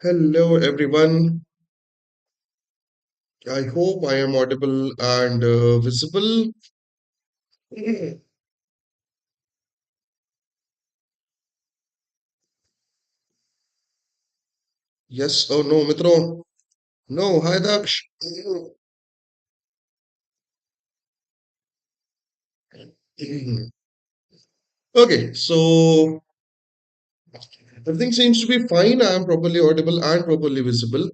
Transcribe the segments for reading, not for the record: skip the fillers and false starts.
Hello, everyone. I hope I am audible and visible. Yes or no, Mitro? No, hi, Daksh. Okay, so everything seems to be fine. I am properly audible and properly visible.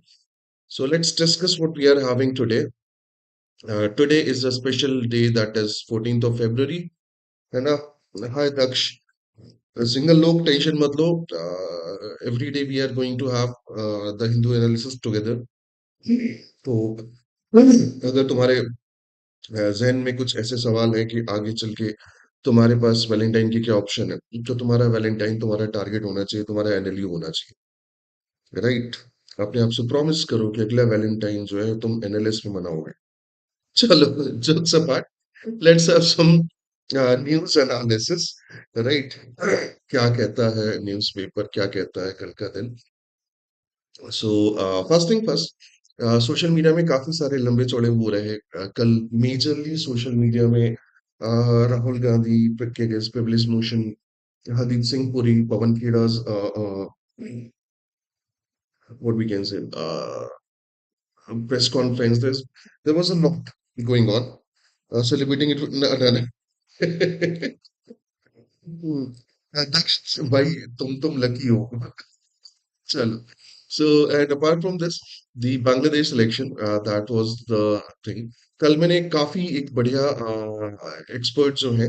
So let's discuss what we are having today. Today is a special day that is 14th of February. है ना? Hi, Daksh. Single log tension mat lo. Every day we are going to have the Hindu analysis together. तो अगर तुम्हारे जहन में कुछ ऐसे सवाल है कि आगे चल के तुम्हारे पास वैलेंटाइन की क्या ऑप्शन है, तो तुम्हारा वैलेंटाइन तुम्हारा टारगेट होना चाहिए, तुम्हारा एनएलयू होना चाहिए, राइट? अपने आप से प्रॉमिस करो कि अगला वैलेंटाइन जो है तुम एनएलएस में मनाओगे। चलो, jokes apart, let's have some news analysis, right? क्या कहता है न्यूज़पेपर, क्या कहता है कल का दिन? So first thing first, social media में काफी सारे लंबे चौड़े वो रहे। कल मेजरली सोशल मीडिया में राहुल गांधी के against privileges motion, Hardeep Singh Puri, Pawan Khera's what we can say press conference. There was a lot going on, celebrating it with Hmm. Daksh, भाई तुम लकी हो। चलो, so and apart from this, the Bangladesh election, that was the thing. कल मैंने काफी एक बढ़िया expert जो हैं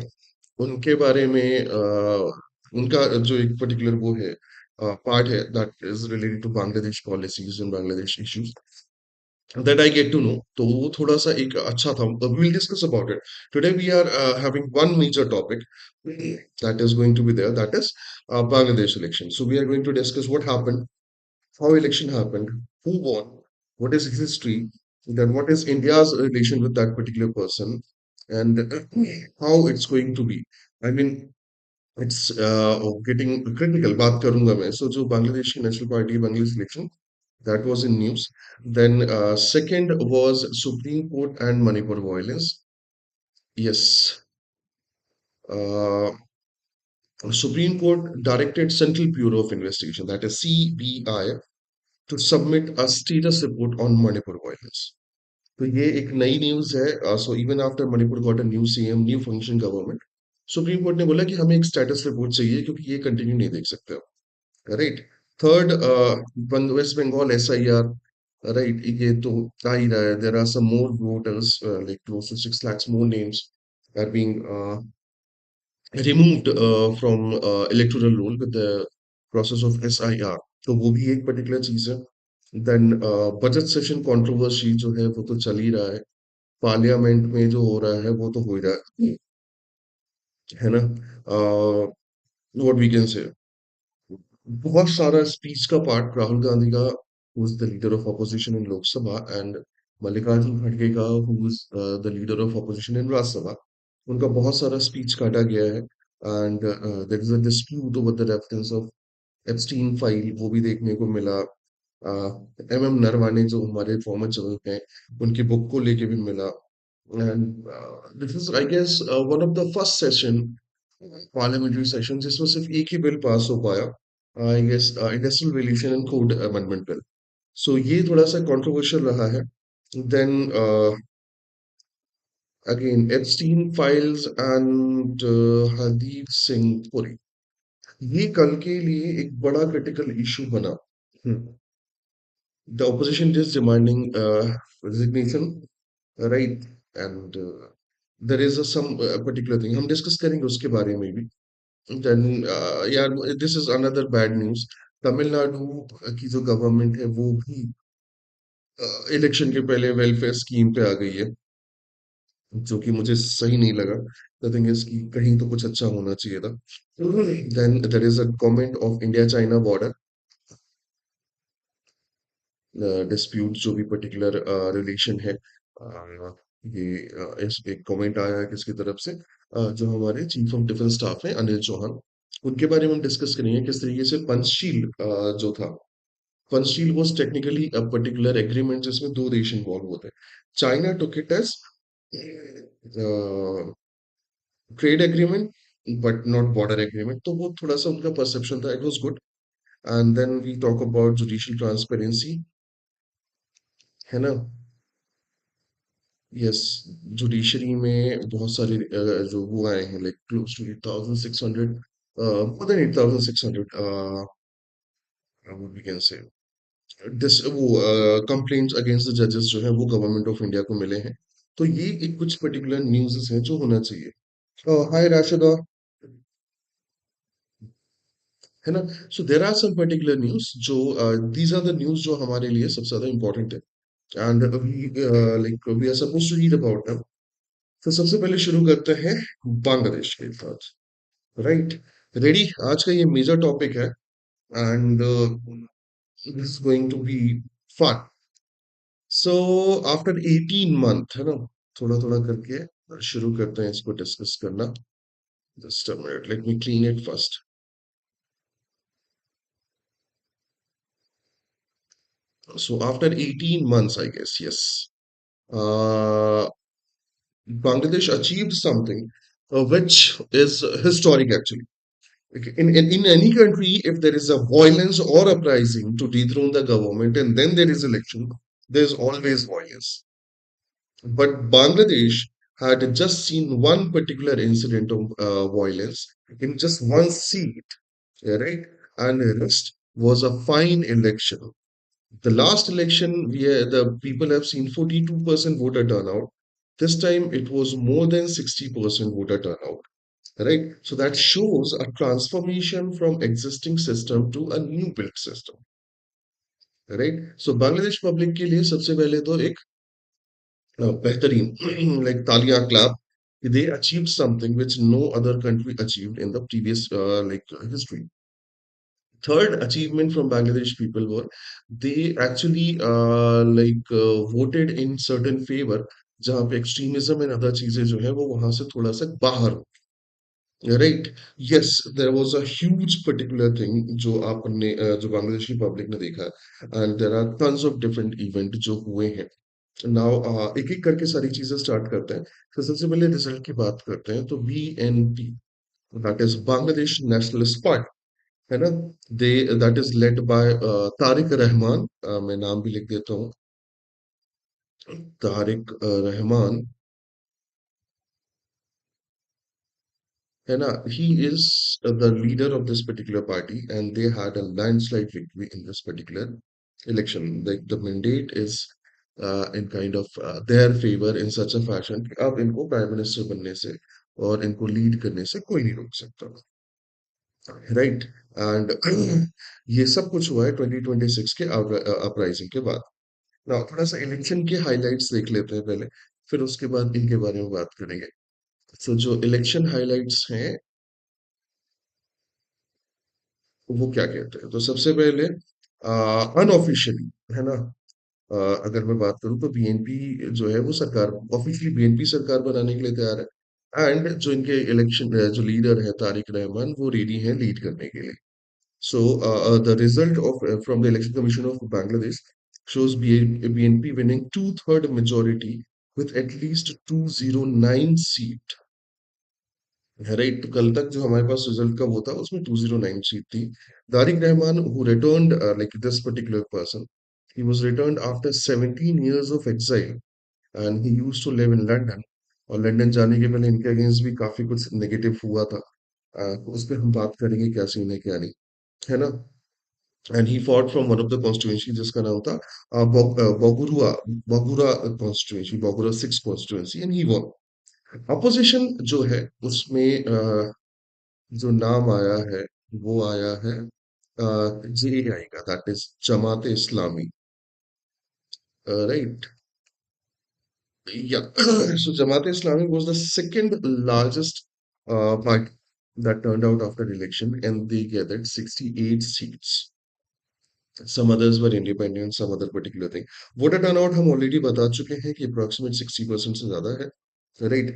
उनके बारे में उनका जो एक पर्टिकुलर वो है पार्ट है that is related to Bangladesh policies and Bangladesh issues that I get to know. तो वो थोड़ा सा एक अच्छा था. We will discuss about it. Today we are having one major topic that is going to be there. That is Bangladesh election. So we are going to discuss what happened, how election happened, who won, what is his history, then what is India's relation with that particular person, and how it's going to be. I mean, it's getting critical. बात करूंगा मैं. So जो बांग्लादेश की national party Bangladesh election, that was in news. Then second was Supreme Court and Manipur violence. Yes. Uh, Supreme Court directed Central Bureau of Investigation, that is CBI, to submit a status report on Manipur violence. तो ये एक नई news है. So even after Manipur got a new CM, new function government, supreme court ने बोला कि हमें एक स्टेटस रिपोर्ट चाहिए क्योंकि ये कंटिन्यू नहीं देख सकते हो, right? Third, West Bengal SIR, right? ये तो आ ही रहा है. There are some more voters, like close to 6 lakhs more names are being removed from electoral roll with the process of SIR. तो वो भी एक पर्टिकुलर चीज है. देन बजट सेशन कंट्रोवर्सी जो है वो तो चल ही रहा है. पार्लियामेंट में जो हो रहा है वो तो हो ही रहा है ना? व्हाट वी कैन से, बहुत सारा स्पीच का पार्ट राहुल गांधी का, who is the leader of opposition in Lok Sabha, and Mallikarjun खड़गे का, who is the leader of opposition in Rajya Sabha, उनका बहुत सारा स्पीच काटा गया है. And there is a dispute over the reference of Epstein file, वो भी देखने को मिला. एमएम नरवाने जो हमारे फॉर्मर जनरल हैं, उनकी बुक को लेके भी मिला. And this is I guess one of the first session, parliamentary session, जिसमें सिर्फ एक ही बिल पास हो पाया, I guess industrial relation and code amendment bill. So ये थोड़ा सा कंट्रोवर्शियल रहा है. Then again Epstein files and Hardeep Singh Puri, ये कल के लिए एक बड़ा क्रिटिकल इशू बना. The opposition is demanding resignation, right? And there is a some particular thing हम डिस्कस करेंगे उसके बारे में भी. Then यार, this is another bad news. Tamil Nadu की जो गवर्नमेंट है वो भी इलेक्शन के पहले वेलफेयर स्कीम पे आ गई है, जो कि मुझे सही नहीं लगा. द थिंग इज कि कहीं तो कुछ अच्छा होना चाहिए था. Then there is a comment of India China border dispute, जो भी पर्टिकुलर रिलेशन है. ये इस एक कमेंट आया है किसकी तरफ से, जो हमारे चीफ ऑफ डिफेंस स्टाफ हैं अनिल चौहान, उनके बारे में हम डिस्कस करेंगे किस तरीके से पंचशील जो था Funsteel was technically a particular agreement जिसमें दो देश involved होते हैं. China took it as uh, trade agreement, but not border agreement. तो वो थोड़ा सा उनका perception था. It was good. And then we talk about judicial transparency, है ना? यस, जुडिशरी में बहुत सारे जो वो आए हैं, like close to 8600, more than 8600, what we can say, this वो कंप्लेंट्स अगेंस्ट द जजेस जो है वो गवर्नमेंट ऑफ इंडिया को मिले हैं. तो ये एक कुछ पर्टिकुलर न्यूज़ हैं जो होना चाहिए. हाय राशिदा, है ना? So there are some particular news जो दीज आर द न्यूज़ जो हमारे लिए सबसे ज्यादा इंपॉर्टेंट है, and we like we are suppose to read about them. तो सबसे पहले शुरू करते हैं बांग्लादेश के साथ. Right, ready? आज का ये मेजर टॉपिक है, and this is going to be fun. So after 18 month, है ना, थोड़ा थोड़ा करके शुरू करते हैं इसको डिस्कस करना. Just a minute, let me clean it first. So after 18 months, I guess, yes, uh, Bangladesh achieved something which is historic actually. In any country, if there is a violence or uprising to dethrone the government and then there is election, there's always violence. But Bangladesh had just seen one particular incident of violence in just one seat, right? And the rest was a fine election. The last election, the people have seen 42% voter turnout. This time it was more than 60% voter turnout, right? So that shows a transformation from existing system to a new built system, right? So Bangladesh public के लिए सबसे पहले तो एक बेहतरीन like तालियां clap. They achieved something which no other country achieved in the previous history. Third achievement from Bangladesh people were they actually voted in certain favor जहाँ पे extremism and other चीजें जो है वो वहां से थोड़ा सा बाहर. Right. Yes, there was a huge particular thing जो आपने जो बांग्लादेशी पब्लिक ने देखा, and there are tons of different event जो हुए हैं. Now एक एक करके सारी चीजें स्टार्ट करते हैं. तो सबसे पहले रिजल्ट की बात करते हैं. तो BNP, that is Bangladesh nationalist party, है ना? They that is led by Tarique Rahman. मैं नाम भी लिख देता हूँ. तारिक रहमान, है ना? He is the leader of this particular party, and they had a landslide victory in this particular election. The mandate is in kind of their favor in such a fashion कि अब इनको प्राइम मिनिस्टर बनने से और इनको lead करने से कोई नहीं रोक सकता. राइट. एंड ये सब कुछ हुआ है 2026 के अपराइजिंग के बाद. ना थोड़ा सा इलेक्शन के हाइलाइट्स देख लेते हैं पहले, फिर उसके बाद इनके बारे में बात करेंगे. तो जो इलेक्शन हाइलाइट्स हैं वो क्या कहते हैं, तो सबसे पहले अनऑफिशियली, है ना, अगर मैं बात करूं तो बीएनपी जो है वो सरकार, ऑफिशियली बीएनपी सरकार बनाने के लिए तैयार है, एंड जो इनके इलेक्शन जो लीडर है तारिक रहमान वो रेडी है लीड करने के लिए. So the result of from the Election Commission of Bangladesh shows BNP winning two-third majority with at least 209 seat. Right, तो कल तक जो हमारे पास रिजल्ट का वो था उसमें 209 सीट थी. Tariq Rahman who returned like this particular person, he was returned after 17 years of exile and he used to live in London. और लंदन जाने के पहले इनके अगेंस्ट भी काफी कुछ नेगेटिव हुआ था. तो उस पर हम बात करेंगे क्या सीन है क्या नहीं, है ना? And he fought from one of the constituency जिसका नाम था बगुरा constituency, बगुरा 6 constituency, and he won. Opposition जो है उसमें जो नाम आया है वो आया है जेआई का, that is Jamaat Islami. Right. Yeah. So Jamaat Islami was the second largest party that turned out after election, and they gathered 68 seats. Some others were independent, some other particular thing. Voter turnout हम already बता चुके हैं कि approximate 60% से ज़्यादा है. Right.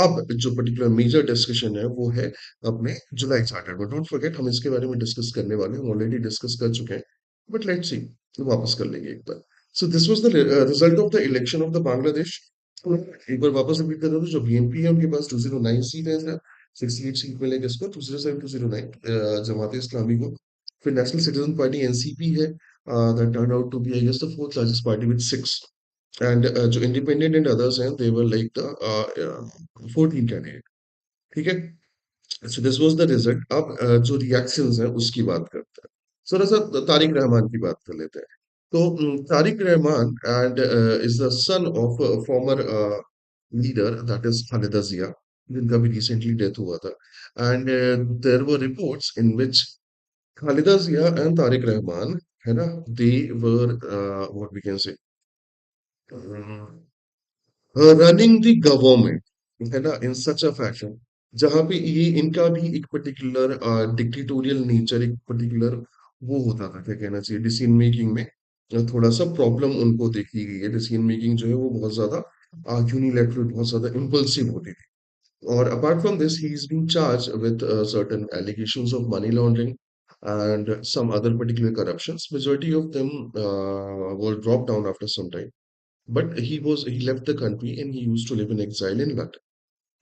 अब जो पर्टिकुलर मेजर डिस्कशन है वो है अपने जुलाई चार्टर. बट डोंट फॉरगेट हम इसके बारे में डिस्कस करने वाले हैं, हम ऑलरेडी डिस्कस कर चुके हैं. बट लेट्स सी, वापस कर लेंगे एक बार. So this was the result of the election of the Bangladesh. एक बार वापस रिपीट कर रहा हूँ. जो बीएनपी है उनके पास 209 सीट है सर. 68 सीट मिलेंगे इसको. 207 209 जमात इस्लामी को. फिर नेशनल सिटीजन पार्टी एनसीपी है, that turn out to be I guess the fourth largest party with 6. And जो इंडिपेंडेंट एंड अदर्स हैं they were like the 14 candidate. ठीक है. So this was the result. अब जो रिएक्शंस हैं उसकी बात करते हैं. थोड़ा सा तारिक रहमान की बात कर लेते हैं. तो Tarique Rahman and is the son of former leader that is Khaleda Zia, जिनका भी रिसेंटली डेथ हुआ था. And there were reports in which Khaleda Zia and Tarique Rahman, है ना, they were what we can say running the government, है ना, इन सच अ फैशन जहां पे ये इनका भी एक पर्टिकुलर डिक्टेटोरियल नेचर, एक पर्टिकुलर वो होता था, क्या कहना चाहिए, डिसीजन मेकिंग में थोड़ा सा प्रॉब्लम उनको देखी गई है. डिसीजन मेकिंग जो है वो बहुत ज्यादा यूनिलैटरल, बहुत ज्यादा इम्पल्सिव होती थी. और apart from this he is being charge with certain allegations of money laundering and some other particular corruptions. Majority of them were dropped down after some time. But he left the country and he used to live in exile in London.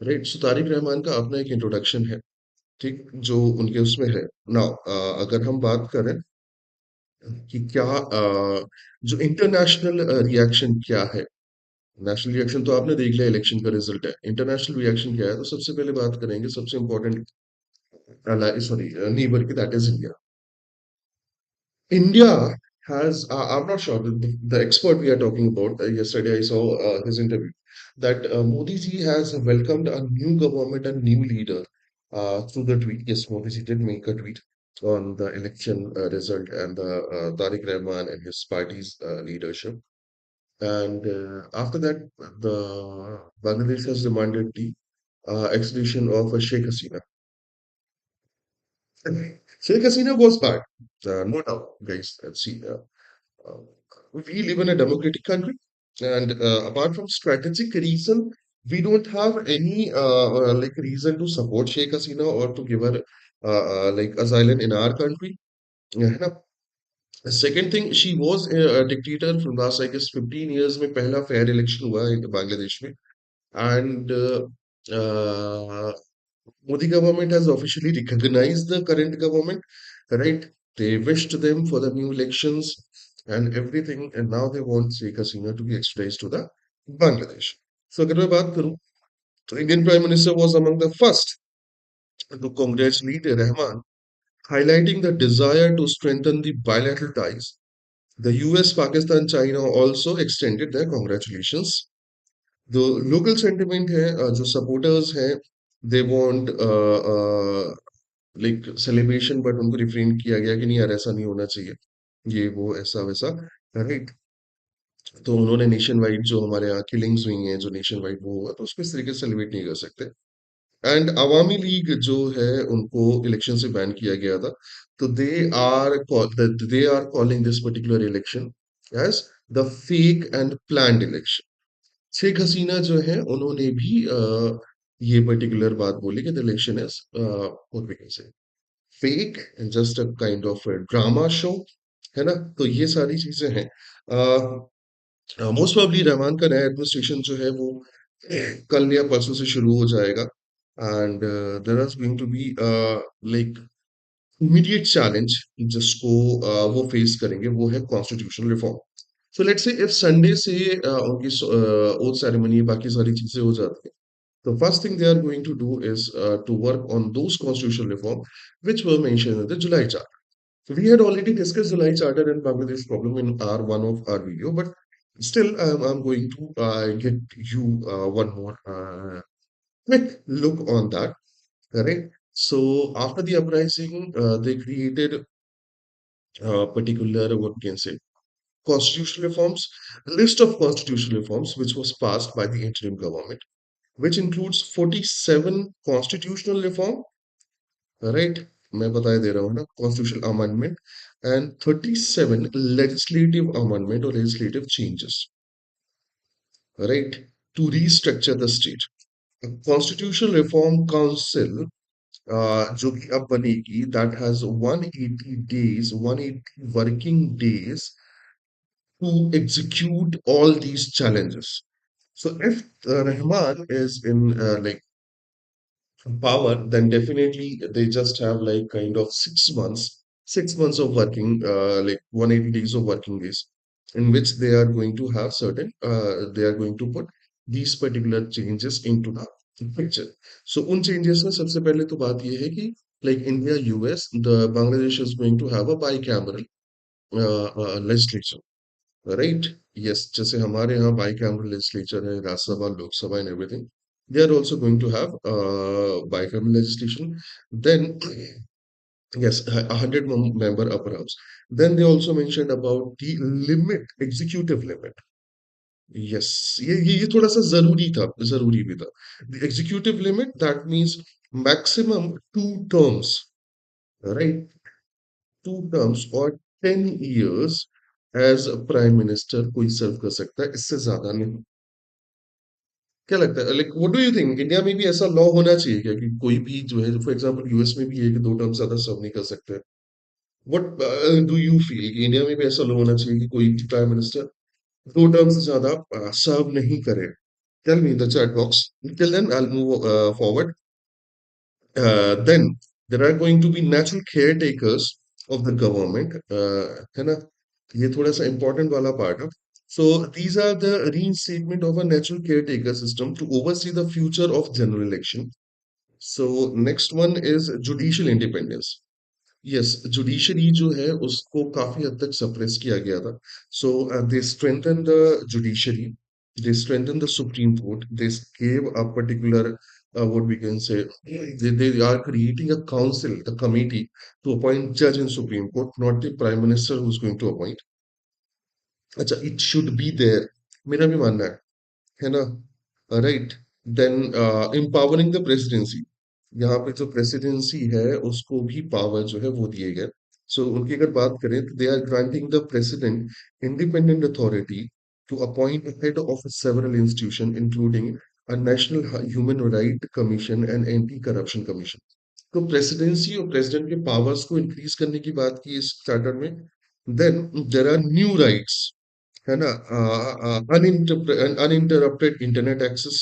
Right. So Tarique Rahman का अपना एक introduction है, ठीक, जो उनके उसमें है. Now अगर हम बात करें कि क्या जो इंटरनेशनल रिएक्शन क्या है. नेशनल रिएक्शन तो आपने देख लिया, इलेक्शन का रिजल्ट है. इंटरनेशनल रिएक्शन क्या है, तो सबसे पहले बात करेंगे सबसे इंपॉर्टेंट सॉरी नीबर की, that is India. India has, I'm not sure, the expert we are talking about, yesterday I saw his interview, that Modi ji has welcomed a new government and new leader through the tweet. Yes, Modi ji did make a tweet on the election result and the Tariq Rahman and his party's leadership. And after that, the Bangladesh has demanded the extradition of Sheikh Hasina. Sheikh Hasina was bad, no doubt, guys. See, uh, we live in a democratic country, and apart from strategic reason, we don't have any like reason to support Sheikh Hasina or to give her like asylum in our country. Yeah, है ना? The second thing, she was a dictator from last, I guess, 15 years में पहला fair election हुआ है बांग्लादेश में. And uh, Modi government has officially recognized the current government, right? They wished them for the new elections and everything, and now they want Sheikh Hasina to be extradited to the Bangladesh. So, अगर मैं बात करूं, तो Indian Prime Minister was among the first to congratulate Rahman, highlighting the desire to strengthen the bilateral ties. The US, Pakistan, China also extended their congratulations. The local sentiment है, जो supporters हैं, they want like celebration, but उनको refrain किया गया कि नहीं यार ऐसा नहीं होना चाहिए, ये वो ऐसा वैसा, राइट. तो उन्होंने नेशन वाइड जो हमारे यहाँ किलिंग्स हुई हैं, जो नेशन वाइड वो हुआ, तो उसको इस तरीके से सेलिब्रेट नहीं कर सकते. एंड अवामी लीग जो है उनको इलेक्शन से बैन किया गया था. तो they are calling this particular election as the fake and planned election. Sheikh Hasina जो है उन्होंने भी ये पर्टिकुलर बात बोली कि the election is what we can say fake and just a kind of drama show, है ना. तो ये सारी चीजें हैं. मोस्ट प्रोबेबली रहमान का नया एडमिनिस्ट्रेशन जो है वो कल या परसों से शुरू हो जाएगा. And there is going to be like immediate challenge जिसको वो फेस करेंगे, वो है constitutional reform. So let's say if Sunday से उनकी ओथ सेरेमनी बाकी सारी चीजें हो जाती है, the first thing they are going to do is to work on those constitutional reform which were mentioned in the July Charter. So we had already discussed July Charter and Bangladesh problem in our one of our video, but still I'm going to get you one more quick look on that. Correct. So after the uprising, they created particular what we can say constitutional reforms, list of constitutional reforms which was passed by the interim government, which includes 47 constitutional reform, right? मैं बताए दे रहा हूँ ना, constitutional amendment and 37 legislative amendment or legislative changes, right? To restructure the state. A constitutional reform council जो कि अब बनेगी, that has 180 days, 180 working days to execute all these challenges. So if Rahman is in power, then definitely they just have like kind of 6 months, 6 months of working, like 180 days of working days, in which they are going to have certain, they are going to put these particular changes into the picture. So उन changes में सबसे पहले तो बात ये है कि like India, US, the Bangladesh is going to have a bicameral legislature. Right yes जैसे हमारे यहाँ बाइकैमरल लेजिस्लेचर है Rajya Sabha Lok Sabha and everything they are also going to have bicameral legislation then yes 100 member upper house then they also mentioned about the limit executive limit yes ये थोड़ा सा जरूरी था जरूरी भी था the executive limit that means maximum 2 terms right 2 terms और 10 years as prime minister कोई सर्व कर सकता है इससे ज्यादा नहीं क्या लगता है like what do you think India में भी ऐसा लॉ होना चाहिए क्या कि कोई भी जो है फॉर एग्जांपल यूएस में भी है कि 2 टर्म ज्यादा सर्व नहीं कर सकते व्हाट डू यू फील कि इंडिया में भी ऐसा लॉ होना चाहिए कि कोई प्राइम मिनिस्टर 2 टर्म से ज्यादा सर्व नहीं करे tell me in the chat box till then I will move forward then there are going to be natural caretakers of the government है ना ये थोड़ा सा important वाला part है so these are the reinstatement of a natural caretaker system to oversee the future of general election so next one is judicial independence yes judiciary जो है उसको काफी हद तक सप्रेस किया गया था so they strengthen the judiciary they strengthen the Supreme Court they gave a particular what we can say they are creating a council a committee to appoint judge in supreme court not the prime minister who's going to appoint अच्छा it should be there मेरा भी मानना है ना right then empowering the presidency यहाँ पे जो presidency है उसको भी पावर जो है वो दिए गए सो उनकी अगर बात करें तो they are granting the president independent authority to appoint head of several institution including a national human right commission and anti corruption commission तो प्रेसिडेंसी और प्रेसिडेंट के पावर्स को इंक्रीज करने की बात की इस चार्टर में then there are new rights है ना अनइंटरप्टेड इंटरनेट एक्सेस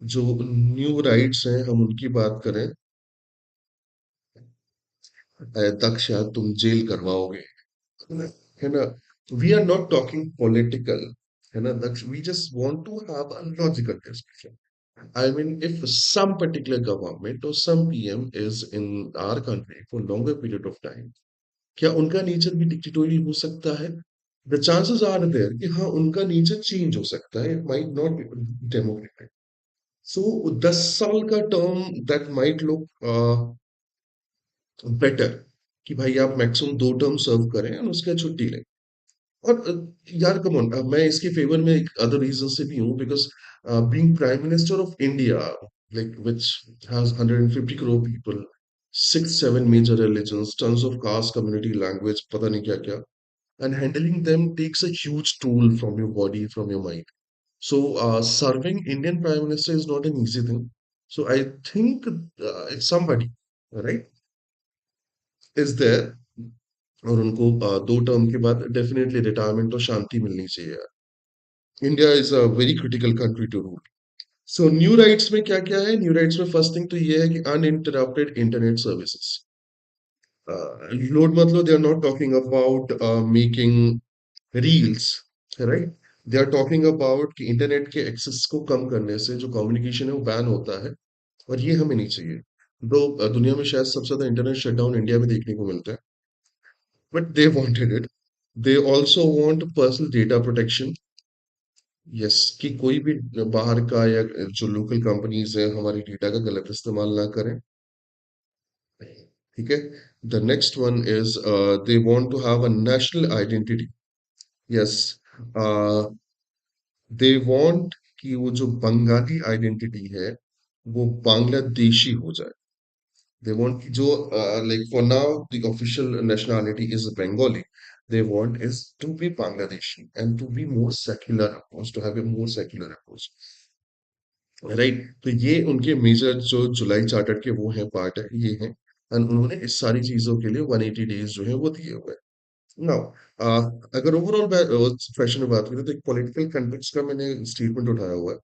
जो न्यू राइट्स हैं हम उनकी बात करें दक्षा तुम जेल करवाओगे है ना we are not talking political है ना Daksh we just want to have a logical discussion I mean, if some particular government or some PM is in our country for longer period of time, क्या उनका nature भी dictatorial हो सकता है the chances are there कि हाँ उनका nature change हो सकता है it might not be democratic so 10 साल का term that might look better कि भाई आप मैक्सिमम 2 टर्म सर्व करें और उसके बाद छुट्टी लें और यार कम ऑन मैं इसके फेवर में एक अदर रीजन से भी हूँ because being prime minister of India like which has 150 crore people 6 7 major religions tons of caste community language पता नहीं क्या क्या and handling them takes a huge toll from your body, from your mind. So, serving Indian Prime Minister is not an easy thing. So, I think if somebody, right, is there और उनको 2 term के बाद definitely retirement और शांति मिलनी चाहिए यार India is a very critical country to rule so new rights में क्या क्या है न्यू राइट्स में फर्स्ट थिंग तो ये है कि अनइंटरप्टेड इंटरनेट सर्विसेज लोड मतलब they are not talking about making reels right they are talking about कि इंटरनेट के एक्सेस को कम करने से जो कम्युनिकेशन है वो बैन होता है और ये हमें नहीं चाहिए दो दुनिया में शायद सबसे ज्यादा इंटरनेट शटडाउन इंडिया में देखने को मिलता है but they wanted it they also want personal data protection yes कि कोई भी बाहर का या जो लोकल कंपनीज है हमारी डेटा का गलत इस्तेमाल ना करें ठीक है the next one is they want to have a national identity yes they want कि वो जो बंगाली आइडेंटिटी है वो बांग्लादेशी हो जाए दे वांट कि जो like for now the official nationality is Bengali they want is to be Bangladeshi and to be more secular approach, to have a more secular approach. Right. तो ये उनके मेजर जो जुलाई चार्टर के वो हैं पार्ट है ये हैं, एंड उन्होंने इस सारी चीजों के लिए 180 डेज जो है वो दिए हुए हैं। नाउ अगर ओवरऑल फैशन में बात करें तो एक पॉलिटिकल कंटेक्स्ट का मैंने स्टेटमेंट उठाया हुआ है।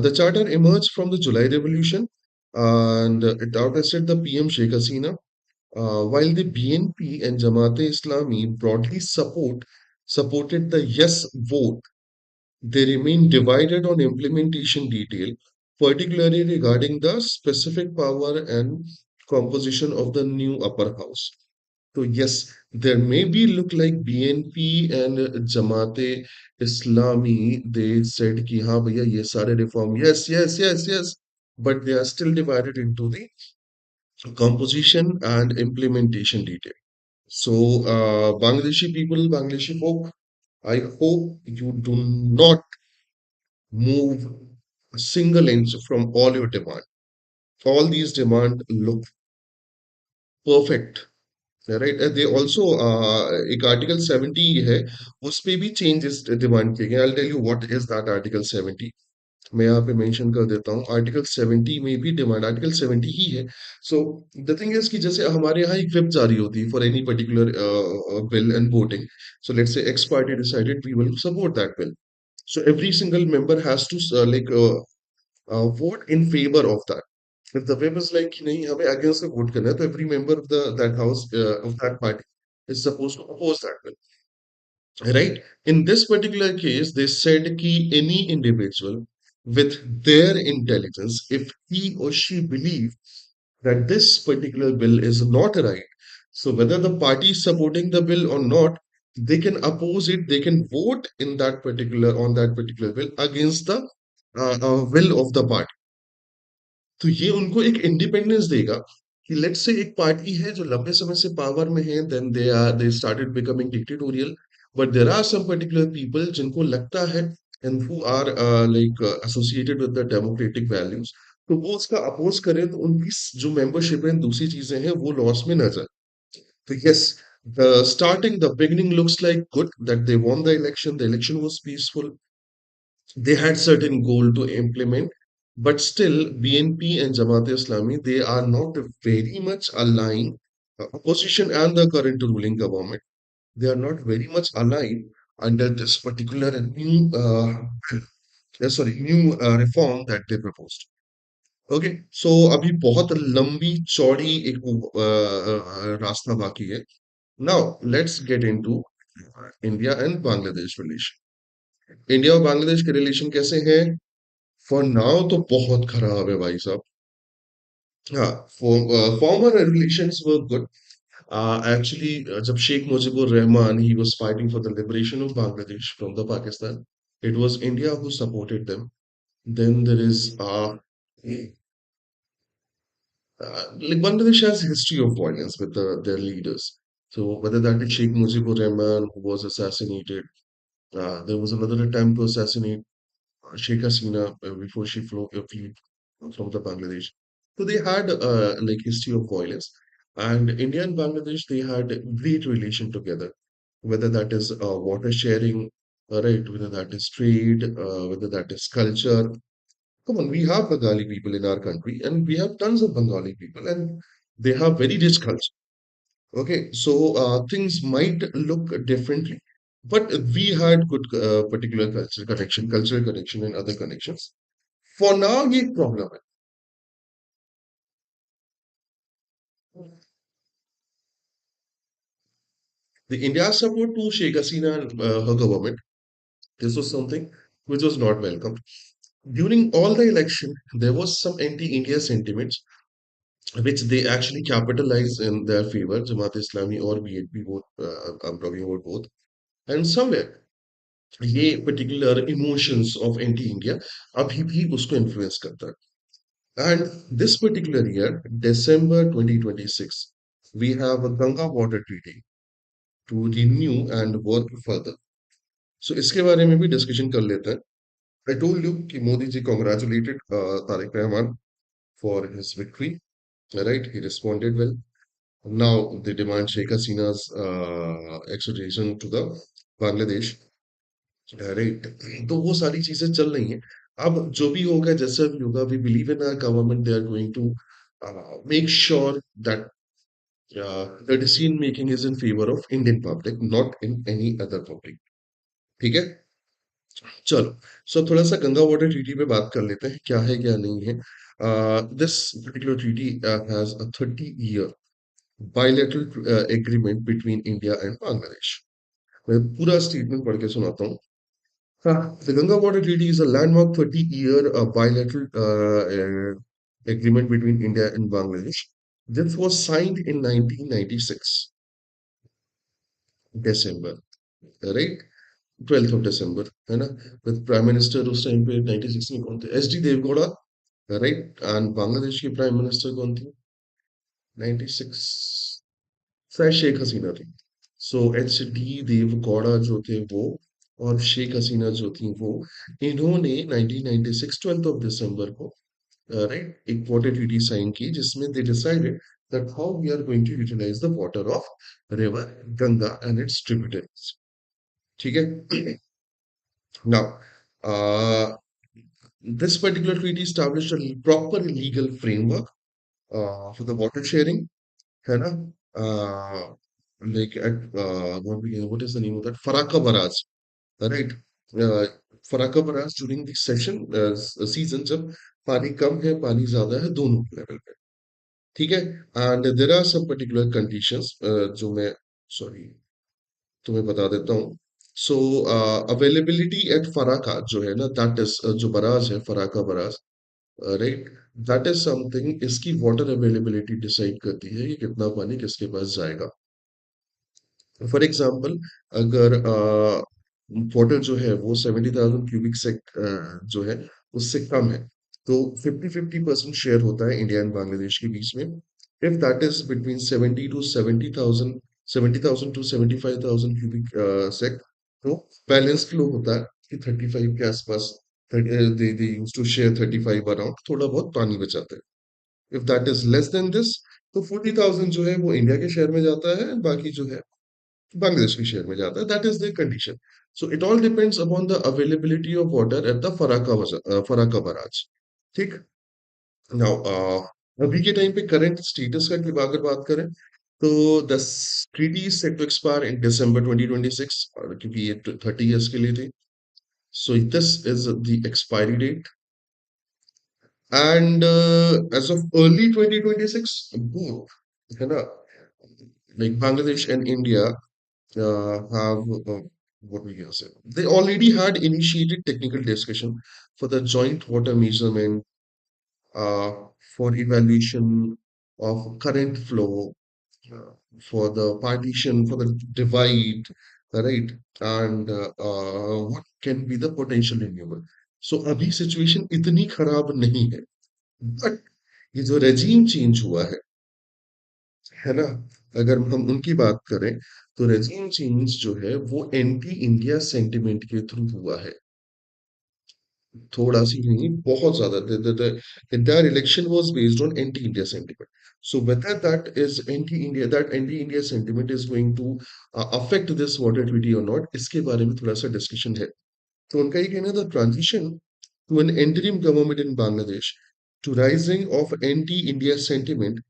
The charter emerged from the July Revolution and it ousted the PM Sheikh Hasina. While the BNP and Jamaat-e-Islami broadly supported the yes vote, they remain divided on implementation detail, particularly regarding the specific power and composition of the new upper house. So yes, there may be look like BNP and Jamaate Islami. They said कि हाँ भैया ये सारे reform yes yes yes yes, but they are still divided into the composition and implementation detail. So Bangladeshi people, Bangladeshi folk, I hope you do not move a single inch from all your demand. All these demand look perfect. Right they also एक article 70 है, उस पे भी changes demand किए गए। I tell you what is that article 70। मैं यहाँ पे मेंशन कर देता हूँ, आर्टिकल 70 में भी डिमांड आर्टिकल 70 ही है। सो द थिंग इज कि जैसे हमारे यहाँ एक व्हिप जारी होती है for any particular bill and voting, so let's say X party decided we will support that bill, so every single member has to vote in favor of that. If the whip is like नहीं हमें against the vote करना है, तो every member of the that house of that party is supposed to oppose that bill, right? In this particular case, they said कि any individual with their intelligence, if he or she believe that this particular bill is not right, so whether the party is supporting the bill or not, they can oppose it. They can vote in that particular on that particular bill against the will of the party. तो ये उनको एक independence देगा कि let's say एक party है जो लंबे समय से पावर में है, then they started becoming dictatorial, but there are some particular people जिनको लगता है and who are like associated with the democratic values, तो वो उसका अपोज करें तो उनकी जो मेंबरशिप है दूसरी चीजें हैं वो लॉस में न जाए। तो yes, the starting the beginning looks like good that they won the election was peaceful, they had certain goal to implement, but still BNP and Jamaat-e-Islami, they are not very much aligned. Opposition and the current ruling government, they are not very much aligned under this particular new, new reform that they proposed. Okay, so अभी बहुत लंबी चौड़ी एक रास्ता बाकी है। Now let's get into India and Bangladesh relation. India और बांग्लादेश के रिलेशन कैसे हैं? फॉर नाउ तो बहुत खराब है भाई साहब। हाँ, former relations were good. Actually जब Sheikh Mujibur Rahman he was fighting for the liberation of Bangladesh from the Pakistan, it was India who supported them. Then there is like Bangladesh has a history of violence with their leaders. So whether that is Sheikh Mujibur Rahman who was assassinated, there was another attempt to assassinate Sheikh Hasina before she fled from the Bangladesh. So they had like history of violence, and India and Bangladesh they had a great relation together. Whether that is water sharing, right? Whether that is trade, whether that is culture. Come on, we have Bengali people in our country, and we have tons of Bengali people, and they have very rich culture. Okay, so things might look differently, but we had good particular cultural connection, and other connections. For now, ये एक problem है. The India's support to Sheikh Hasina and her government, this was something which was not welcome. During all the election, there was some anti-India sentiments which they actually capitalized in their favor, Jamaat Islami or BNP, both, I'm talking about both. And somewhere ये particular emotions of anti-India अभी भी उसको influence करता है. And this particular year, December 2026, we have a Ganga water treaty to renew and work further. So इसके बारे में भी discussion कर लेते हैं. I told you कि Modi ji congratulated Tariq Rahman for his victory. Right? He responded well. Now they demand Sheikh Hasina's extradition to the Bangladesh. Right, तो वो सारी चीजें चल रही हैं। अब जो भी होगा जैसा भी होगा, we believe in our government, they are going to make sure that the decision making is in favour of Indian public, not in any other public. ठीक है, चलो। सो थोड़ा सा गंगा वाटर ट्रीटी पे बात कर लेते हैं, क्या है क्या नहीं है। This particular treaty has a 30 year bilateral agreement between India and Bangladesh. मैं पूरा स्टेटमेंट पढ़ के सुनाता हूँ। The Ganga Water Treaty is a landmark 30-year bilateral agreement between India and Bangladesh. This was signed in 1996, December, right? 12th of December, है ना? With Prime Minister उस time पे 96 में कौन थे? S D Deve Gowda, right? And Bangladesh की prime minister कौन थी? 96 शायद शेख हसीना थी। सो एच डी देवगौड़ा जो थे वो, और शेख हसीना जो थी वो, इन्होंने 1996 12th of December को, राइट, एक वाटर ट्रीटी साइन की जिसमें they decided that how we are going to utilise the water of river Ganga and its tributaries. ठीक है। Now, this particular treaty established a proper legal framework for the water sharing, है ना? Like at what is the name of that? Faraka Barrage, right? Uh, Faraka Barrage during the session season जब पानी कम है पानी ज्यादा है दोनों level पे, ठीक है। And there are some particular conditions जो मैं, सॉरी, तुम्हें बता देता हूँ। सो अवेलेबिलिटी एट फराका जो है ना, दैट इज जो बराज है Farakka barrage, right, that is something, इसकी वाटर अवेलेबिलिटी डिसाइड करती है कि कितना पानी किसके पास जाएगा। फॉर एग्जाम्पल, अगर वाटर जो है वो 70,000 क्यूबिक से जो है उससे कम है, तो 50-50% शेयर होता है इंडिया एंड बांग्लादेश के बीच में। If that is between 70 to 75,000 cubic sec, तो बैलेंस फ्लो होता है कि 35 के आसपास, they use to share 35 around, थोड़ा बहुत पानी बचाते हैं। If that is less than this, तो 40,000 जो है वो इंडिया के शेयर में जाता है, बाकी जो है बांग्लादेश के शेयर में जाता है। That is the condition. So it all depends upon the availability of water at the Farakka barrage. ठीक। नाउ अभी के टाइम पे करंट स्टेटस का की अगर बात करें, तो the treaty is set to expire in December 2026, और क्योंकि ये 30 इयर्स के लिए थी, so this is the expiry date. And as of early 2026 both, है ना, like Bangladesh and India have what we can say. They already had initiated technical discussion for the joint water measurement, uh, for evaluation of current flow, uh, for the partition, for the divide, right? And what can be the potential renewable. So अभी situation इतनी खराब नहीं है, but ये जो regime change हुआ है ना, अगर हम उनकी बात करें, तो regime change जो है वो एंटी इंडिया सेंटिमेंट के थ्रू हुआ है। थोड़ा सी नहीं, बहुत ज्यादा। The entire election was based on anti-India sentiment. So whether that is anti-India, that anti-India sentiment is going to affect this water treaty or not, इसके बारे में थोड़ा सा डिस्कशन है। तो उनका ये कहना था, transition to an interim government in Bangladesh to rising of anti-India sentiment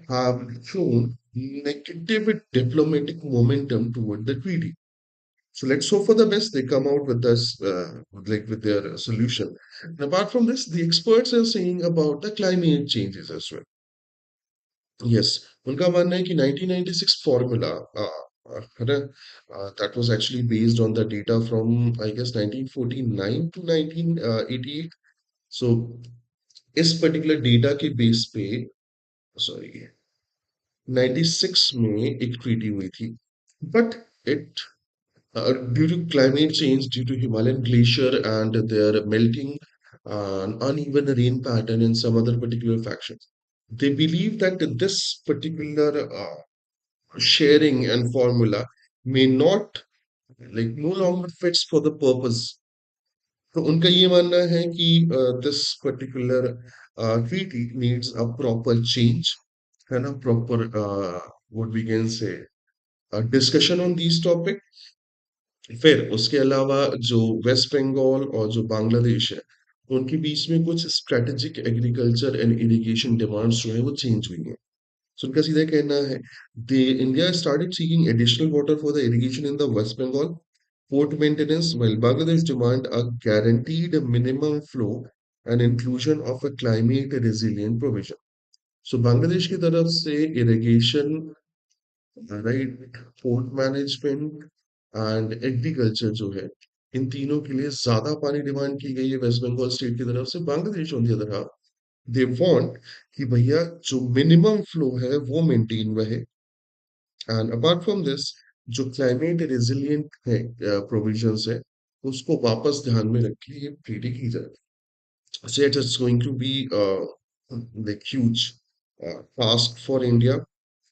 have shown negative diplomatic momentum toward the treaty. So let's hope for the best. They come out with this, like with their solution. And apart from this, the experts are saying about the climate changes as well. Yes, उनका मानना है कि 1996 formula, है ना, that was actually based on the data from, I guess, 1949 to 1988. So इस particular data के base पे, sorry, 96 में एक treaty हुई थी, but it due to climate change, due to Himalayan glacier and their melting, uneven rain pattern, and some other particular factions, they believe that this particular sharing and formula may not, like, no longer fits for the purpose. तो उनका ये मानना है कि this particular treaty needs a proper change, है ना, proper what we can say, discussion on these topics। फिर उसके अलावा जो वेस्ट बंगाल और जो बांग्लादेश है, उनके बीच में कुछ strategic agriculture and irrigation demands जो है वो चेंज हुई हैं। So उनका सीधा कहना है the India started seeking additional water for the irrigation in the West Bengal port maintenance while Bangladesh demand a guaranteed minimum flow and inclusion of a climate resilient provision. So Bangladesh की तरफ से irrigation, right, port management and agriculture जो है, इन तीनों के लिए ज्यादा पानी डिमांड की गई है वेस्ट बंगाल स्टेट की तरफ से। Bangladesh on the other half they want कि भैया जो मिनिमम फ्लो है वो मेंटेन रहे, एंड अपार्ट फ्रॉम दिस जो क्लाइमेट रेजिलिएंट है प्रोविजंस है उसको वापस ध्यान में रख के ये ट्रीटी की जाए। So it is going to be like huge task for India,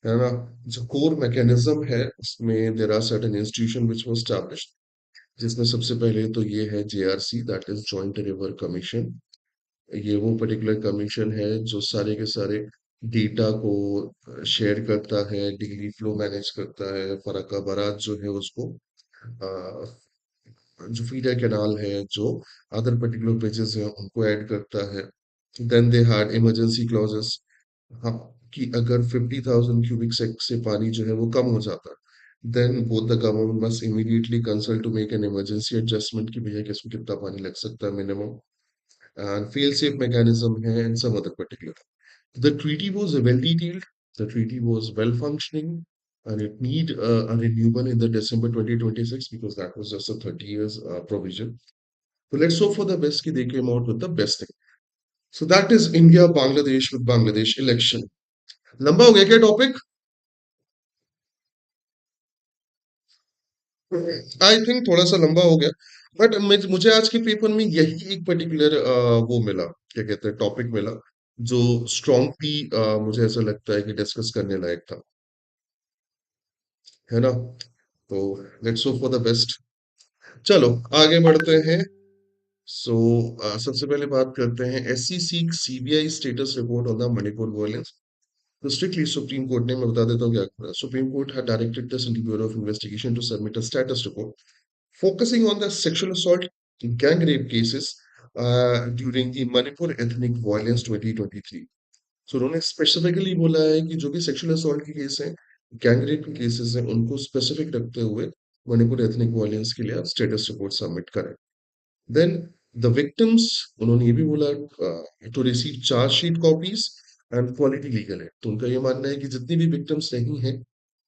है ना। जो कोर मैकेनिज्म है उसमें there are certain institution which was established, जिसमें सबसे पहले तो ये है JRC, that is joint river commission. ये वो पर्टिकुलर कमीशन है जो सारे के सारे डेटा को शेयर करता है, डेली फ्लो मैनेज करता है, फरक्का बारात जो है उसको जो फीडर कैनाल है, जो अदर पर्टिकुलर पेजेस हैं उनको ऐड करता है। Then they had emergency clauses, हाँ, कि अगर 50,000 क्यूबिक से पानी जो है वो कम हो जाता, then both the government must immediately consult to make an emergency adjustment कि भैया किसमें कितना पानी लग सकता है minimum, and fail safe mechanism है and some other particular. The treaty was well detailed, the treaty was well functioning, and it need a renewal in the December 2026 because that was just a 30 years provision. So let's hope for the best कि they came out with the best thing. So that is India Bangladesh with Bangladesh election. लंबा हो गया क्या topic? I think थोड़ा सा लंबा हो गया, बट मुझे आज के पेपर में यही एक पर्टिकुलर वो मिला, क्या कहते हैं, टॉपिक मिला जो स्ट्रॉन्गली मुझे ऐसा लगता है कि डिस्कस करने लायक था, है ना। तो let's hope for the best. चलो आगे बढ़ते हैं। सो सबसे पहले बात करते हैं SC seek CBI status report on the Manipur violence. तो स्ट्रिक्टली सुप्रीम कोर्ट ने, मैं बता देता हूँ क्या, supreme court had directed the central bureau of investigation to submit a status report focusing on the sexual assault, gang rape cases during the Manipur ethnic violence 2023। सो उन्होंने specifically बोला है कि जो भी सेक्सुअल असॉल्ट के केस हैं, gang rape के cases हैं, उनको स्पेसिफिक रखते हुए मणिपुर एथनिक वायलेंस के लिए आप स्टेटस रिपोर्ट सबमिट करें। देन द विक्टिम्स, उन्होंने ये भी बोला to receive chargesheet copies and quality legal है। तो उनका ये मानना है कि जितनी भी विक्टिम्स नहीं है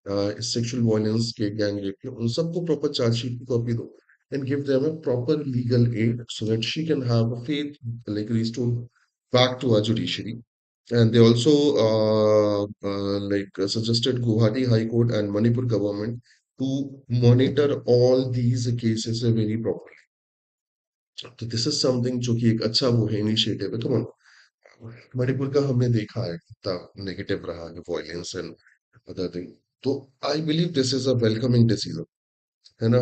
सेक्सुअल वायलेंस के, गैंग रेप के, उन सबको प्रॉपर चार्जशीट की कॉपी दो and give them a proper legal aid so that she can have a faith like restore back to our judiciary. And they also suggested Guwahati High Court and Manipur government to monitor all these cases very properly. तो this is something जो कि एक अच्छा वो है, initiative है। तो मणिपुर का हमने देखा है कितना नेगेटिव रहा है वॉयलेंस एंड अदर थिंग। तो I believe this is a welcoming decision, है ना।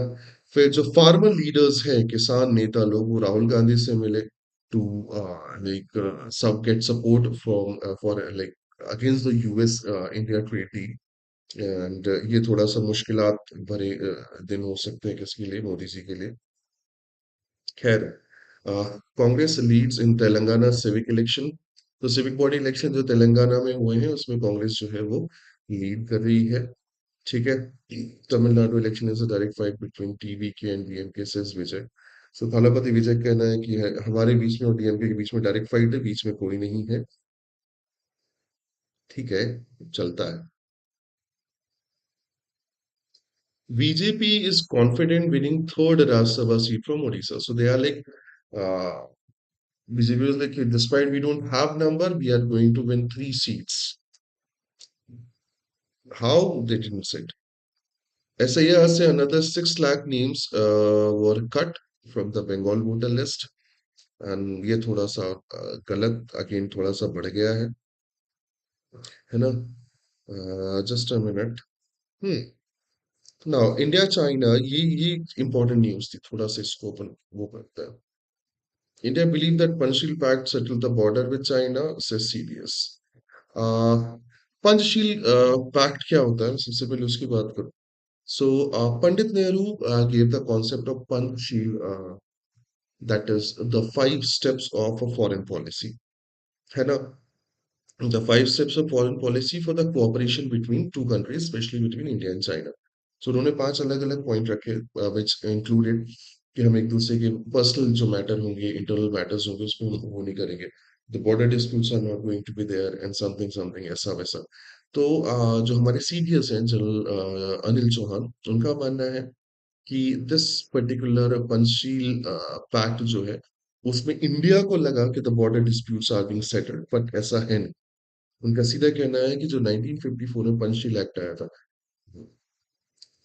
फिर जो फार्मर लीडर्स हैं, किसान नेता लोग, वो राहुल गांधी से मिले टू लाइक सब get support from for like against the US India trade deal. And ये थोड़ा सा मुश्किलात भरे दिन हो सकते हैं किसके लिए, मोदी जी के लिए। खैर, Congress leads in Telangana civic election. तो सिविक बॉडी इलेक्शन जो तेलंगाना में हुए हैं उसमें कांग्रेस जो है वो लीड कर रही है। ठीक है। Tamil Nadu election is a direct fight between TVK and DMK, says Vijay. So Thalapathy Vijay का कहना है कि हमारे बीच में और डीएमके के बीच में डायरेक्ट फाइट है, बीच में कोई नहीं है। ठीक है, चलता है। BJP is confident winning third Rajya Sabha seat from Odisha. So they are like, BJP was like, despite we don't have number, we are going to win three seats. How? They didn't say it. SIR से another 6 lakh names were cut from the Bengal voter list, and ये थोड़ा सा गलत again थोड़ा सा बढ़ गया है ना। Just a minute. Hmm now India China, ये इंपॉर्टेंट न्यूज थी, थोड़ा सा इसको अपन वो करते हैं। India believe that Panchsheel pact settle the border with China, says CBS। Panchsheel pact क्या होता है, सबसे पहले उसकी बात करूं। So, Pandit Nehru gave the concept of Panchsheel that is the 5 steps of a foreign policy, है ना? The 5 steps of foreign policy for the cooperation between two countries, especially between India and China. So उन्होंने 5 अलग-अलग point रखे, which included कि हम एक दूसरे के पर्सनल जो मैटर होंगे, इंटरनल मैटर्स होंगे, उसमें वो नहीं करेंगे. The border disputes are not going to be there and something ऐसा वैसा. तो जो हमारे सीडीएस हैं, जनरल अनिल चौहान, उनका मानना है कि दिस पर्टिकुलर पंचशील पैक्ट जो है, उसमें इंडिया को लगा कि the border disputes are being settled, but ऐसा है नहीं. उनका सीधा कहना है कि जो 1954 में पंचशील एक्ट आया था,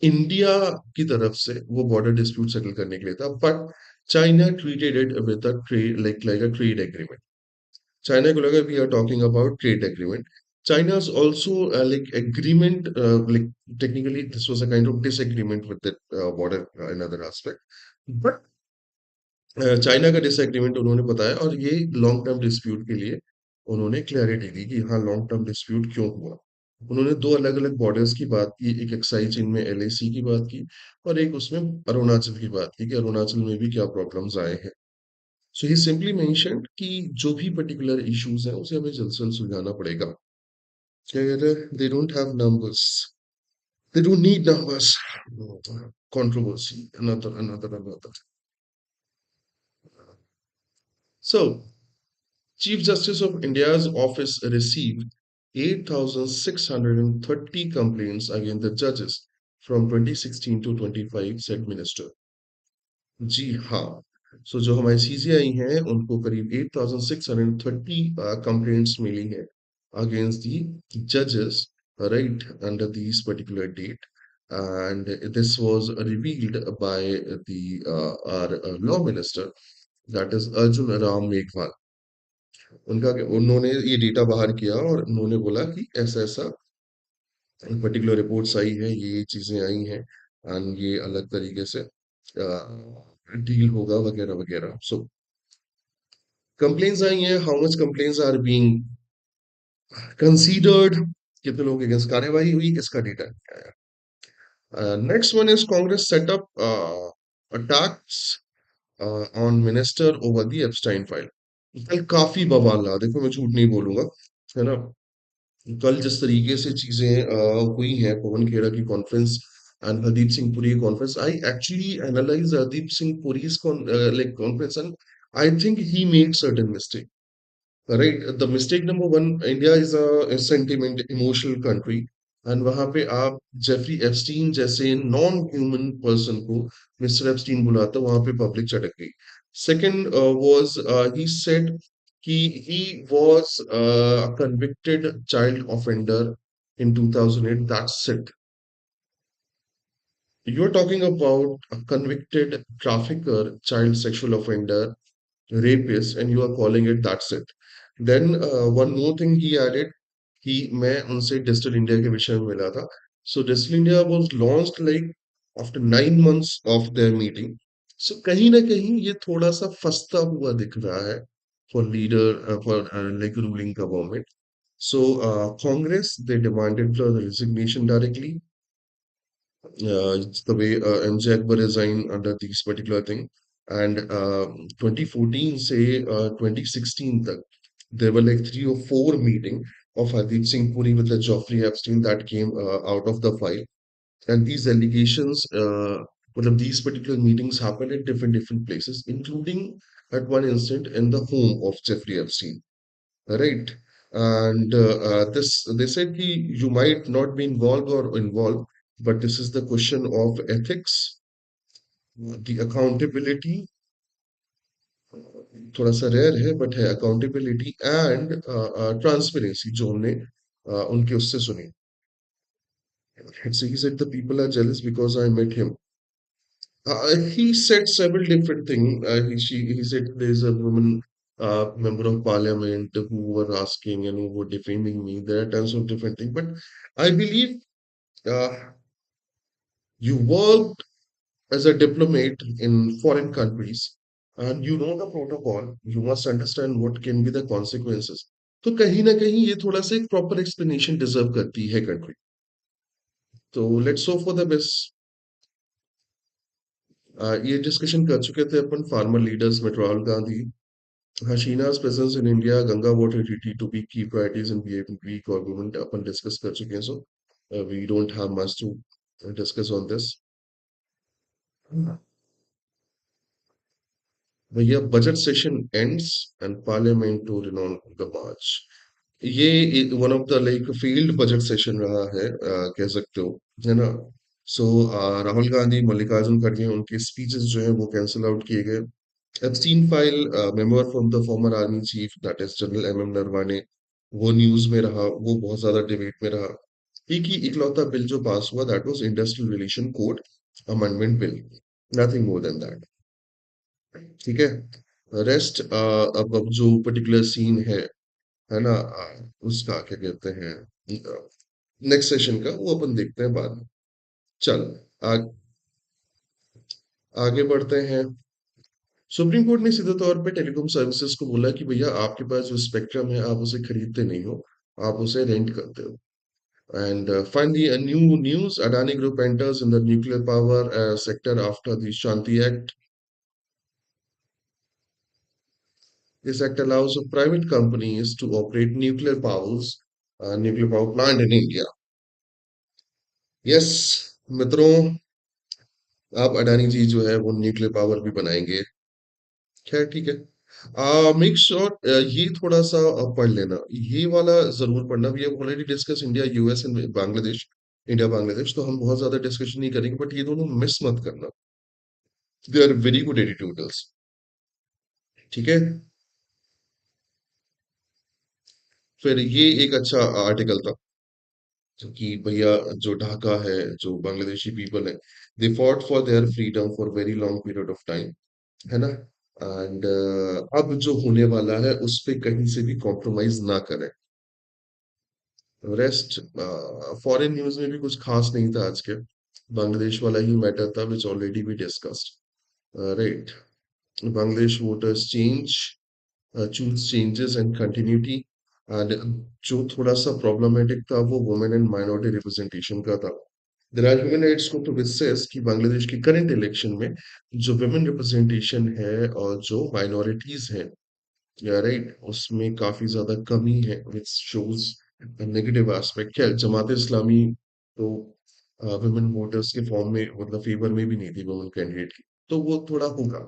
इंडिया की तरफ से वो बॉर्डर डिस्प्यूट सेटल करने के लिए था, but China treated it with a trade like a trade agreement. China को लगा we are talking about trade agreement. China's also like agreement, like technically this was a kind of disagreement with that border, another aspect. But China का disagreement उन्होंने बताया, और ये long term dispute के लिए उन्होंने क्लैरिटी दी कि हाँ लॉन्ग टर्म डिस्प्यूट क्यों हुआ. उन्होंने दो अलग अलग बॉर्डर्स की बात की, एक एक्साई चीन में एलएसी की बात की, और एक उसमें अरुणाचल की बात की कि अरुणाचल में भी क्या प्रॉब्लम्स आए हैं. सो ही सिंपली मेंशन्ड कि जो भी पर्टिकुलर इश्यूज हैं उसे हमें जल्द से जल्द सुलझाना पड़ेगा. क्या कहते हैं, they don't have numbers, they don't need numbers. Controversy, another. So Chief Justice of India's office received 8,630 complaints against the judges from 2016 to 25, said Minister. जी हाँ. सो जो हमारे सीजीआई हैं उनको करीब 8,630 कंप्लेंट्स मिली हैं अगेंस्ट दी जजेस, right, under this particular date. And this was revealed by the our law minister, that is Arjun Ram Meghwal. उन्होंने ये डेटा बाहर किया और उन्होंने बोला कि ऐसा ऐसा पर्टिकुलर रिपोर्ट्स आई है, ये चीजें आई हैं, एंड ये अलग तरीके से डील होगा वगैरह वगैरह. सो कंप्लेन्स आई हैं, how much complaints are being considered, कितने लोगों के अगेंस्ट कार्यवाही हुई, इसका डेटा नहीं आया. Next one is Congress setup attacks on minister over the Epstein file. कल काफी बवाल रहा, देखो मैं झूठ नहीं बोलूंगा, है ना. कल जिस तरीके से चीजें हुई हैं, पवन खेड़ा की कॉन्फ्रेंस एंड हरदीप सिंह पुरी की conference, I actually analyse Hardeep Singh Puri's like conference, and I think he made certain mistake. Right, the mistake number one, India is a sentiment, emotional country, and वहां पे आप जेफरी एप्स्टीन जैसे नॉन ह्यूमन पर्सन को mister Epstein बुलाते, वहां पे public चटक गई. सेकंड वाज ही सेड कि he was a convicted child offender in 2008. That's it. You're talking about a convicted trafficker, child sexual offender, rapist, and you are calling it that's it. Then one more thing he added कि मैं उनसे digital India के विषय में मिला था. So digital India was launched like after 9 months of their meeting. सो कहीं ना कहीं ये थोड़ा सा फंसता हुआ दिख रहा है for leader, for like ruling government. So Congress, they demanded the resignation directly. It's the way MJ Akbar resigned under this particular thing. And 2014 say 2016 tak, there were like 3 or 4 meeting of Hardeep Singh Puri with the Geoffrey Epstein that came out of the file. And these allegations, well, these particular meetings happened at different places, including at one instant in the home of Jeffrey Epstein. Right. And this, they said कि you might not be involved or involved, but this is the question of ethics, the accountability, थोड़ा सा rare है but है, accountability and transparency जो हमने उनके उससे सुनी. So he said the people are jealous because I met him. He said several different things. He said there's a woman member of parliament who were asking and who were defaming me. There are tons of different things. But I believe uh, you worked as a diplomat in foreign countries and you know the protocol. You must understand what can be the consequences. तो कहीं ना कहीं ये थोड़ा सा एक proper explanation deserve करती है कंट्री. तो let's hope for the best. ये डिस्कशन कर चुके थे अपन फार्मर लीडर्स में Rahul Gandhi, Hasina's presence in India, Ganga water treaty to be key priorities in weak government upon discuss कर चुके हैं, so we don't have much to discuss on this. भैया budget session ends and parliament to रिनॉन the March. ये one of the like field budget session रहा है, कह सकते हो, है ना. सो राहुल गांधी, मल्लिकार्जुन खड़गे, उनके स्पीचेस जो है वो कैंसिल आउट किए गए. Epstein file, member from the former army chief, that is general M Naravane, वो न्यूज में रहा, वो बहुत ज्यादा डिबेट में रहा. एक ही इकलौता बिल जो पास हुआ, that was industrial relation code amendment bill, nothing more than that. ठीक है. रेस्ट अब जो पर्टिकुलर सीन है ना, उसका क्या कहते हैं, नेक्स्ट सेशन का वो अपन देखते हैं बाद में. चल, आ, आगे बढ़ते हैं. सुप्रीम कोर्ट ने सीधे तौर पे टेलीकॉम सर्विसेज को बोला कि भैया आपके पास जो स्पेक्ट्रम है आप उसे खरीदते नहीं हो, आप उसे रेंट करते हो. And finally a new news, Adani Group enters in the nuclear power sector after the Shanti Act. This act allows private companies to operate nuclear power plant in India. Yes, मित्रों, आप अडानी जी जो है वो nuclear power भी बनाएंगे. खैर ठीक है. मेक श्योर ये थोड़ा सा पढ़ लेना, ये वाला जरूर पढ़ना. We have already discuss India US and Bangladesh, India Bangladesh, तो हम बहुत ज्यादा डिस्कशन नहीं करेंगे, बट ये दोनों मिस मत करना. They are very good editorials. ठीक है. फिर ये एक अच्छा आर्टिकल था कि भैया जो ढाका है, जो बांग्लादेशी पीपल है, they fought for their freedom for very long period of time, है ना. एंड अब जो होने वाला है उस पे कहीं से भी कॉम्प्रोमाइज ना करें. रेस्ट फॉरेन न्यूज में भी कुछ खास नहीं था आज के. बांग्लादेश वाला ही मैटर था which already we discussed, right. Bangladesh voters change, choose changes and continuity. And जो थोड़ा सा प्रॉब्लमेटिक था वो वुमेन एंड माइनॉरिटी रिप्रेजेंटेशन का था. There are human rights group to says कि बांग्लादेश की करंट इलेक्शन में जो वुमेन रिप्रेजेंटेशन है और जो माइनॉरिटीज हैं, या राइट, उसमें काफी ज्यादा कमी है, विच शोज नेगेटिव एस्पेक्ट. है जमात इस्लामी तो वुमेन वोटर्स के फॉर्म में मतलब फेवर में भी नहीं थी वुमेन कैंडिडेट की, तो वो थोड़ा होगा.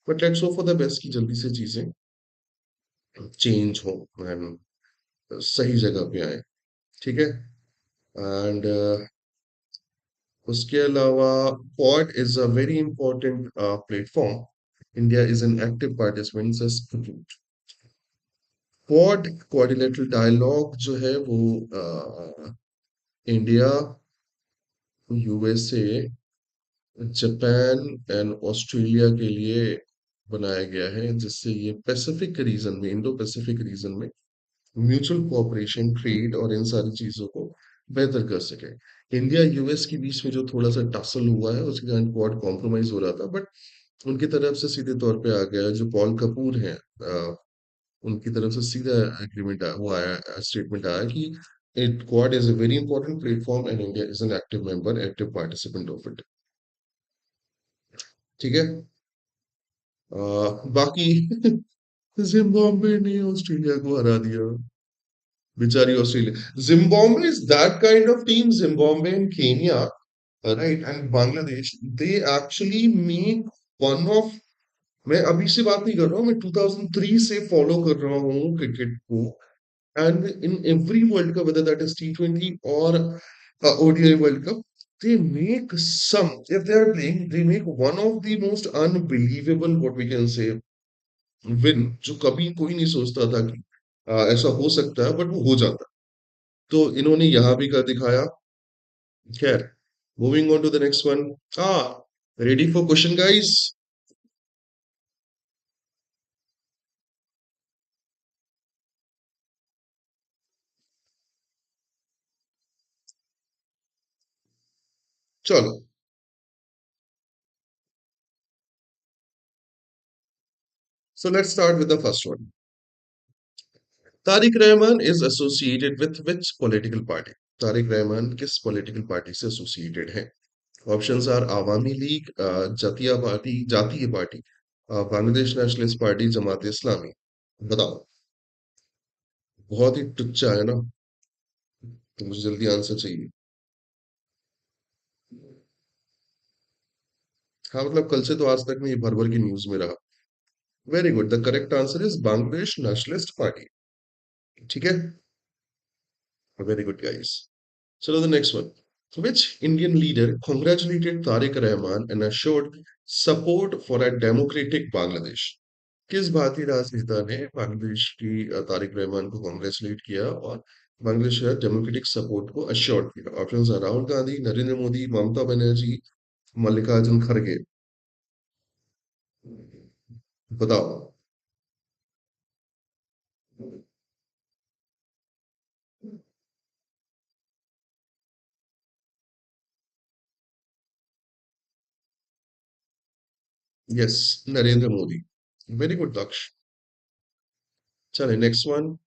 But let's hope for the best की जल्दी से चीजें चेंज हो एंड सही जगह पे आए. ठीक है. एंड उसके अलावा Quad is a very important platform. India is an active participant. Quadrilateral dialogue जो है वो India, USA, Japan and Australia के लिए बनाया गया है, जिससे ये पैसिफिक रीजन में, इंडो पैसिफिक रीजन में म्यूचुअल कोऑपरेशन, ट्रेड और इन सारी चीजों को बेहतर कर सके. इंडिया यूएस के बीच में जो थोड़ा सा टसल हुआ है उसके कारण क्वाड कॉम्प्रोमाइज हो रहा था, बट उनकी तरफ से सीधे तौर पे आ गया है. जो पॉल कपूर हैं, उनकी तरफ से सीधा एग्रीमेंट वो आया, स्टेटमेंट आया कि it quad is a very important platform and India is an active member, active participant of it. ठीक है. बाकी जिम्बाब्वे ने ऑस्ट्रेलिया को हरा दिया. बेचारी Australia. Zimbabwe is that kind of team. Zimbabwe and Kenya, right, and Bangladesh, they actually make one of, मैं अभी से बात नहीं कर रहा हूँ, मैं 2003 से फॉलो कर रहा हूँ क्रिकेट को. And in every World Cup, whether that is T20 or ODI World Cup, they make some, if they are playing, they make one of the most unbelievable, what we can say, win, जो कभी कोई नहीं सोचता था कि ऐसा हो सकता है, बट वो हो जाता. तो इन्होंने यहाँ भी कर दिखाया. खैर, moving on to the next one. हाँ, रेडी फॉर क्वेश्चन गाइस. चलो. So let's start with the first one. Tarique Rahman is associated with which political party? Tarique Rahman किस political party से associated है? Options are Awami League, Jatiya Party, Bangladesh nationalist Party, Jamaat Islami. बताओ। बहुत ही टुच्चा है ना, तो मुझे जल्दी आंसर चाहिए। हाँ मतलब कल से तो आज तक में ये भर भर की न्यूज में रहा। Very good, the correct answer is Bangladesh nationalist party. ठीक है, वेरी गुड गाइस। चलो the next one. Which Indian leader congratulated Tariq Rahman and assured support for a democratic Bangladesh? किस भारतीय राजनेता ने बांग्लादेश की तारिक रहमान को कॉन्ग्रेचुलेट किया और बांग्लादेश का डेमोक्रेटिक सपोर्ट को अश्योर्ड किया? ऑप्शंस है राहुल गांधी, नरेंद्र मोदी, ममता बनर्जी, मल्लिकार्जुन खड़गे। बताओ। Yes, Narendra Modi. Very good Daksh. चले next one.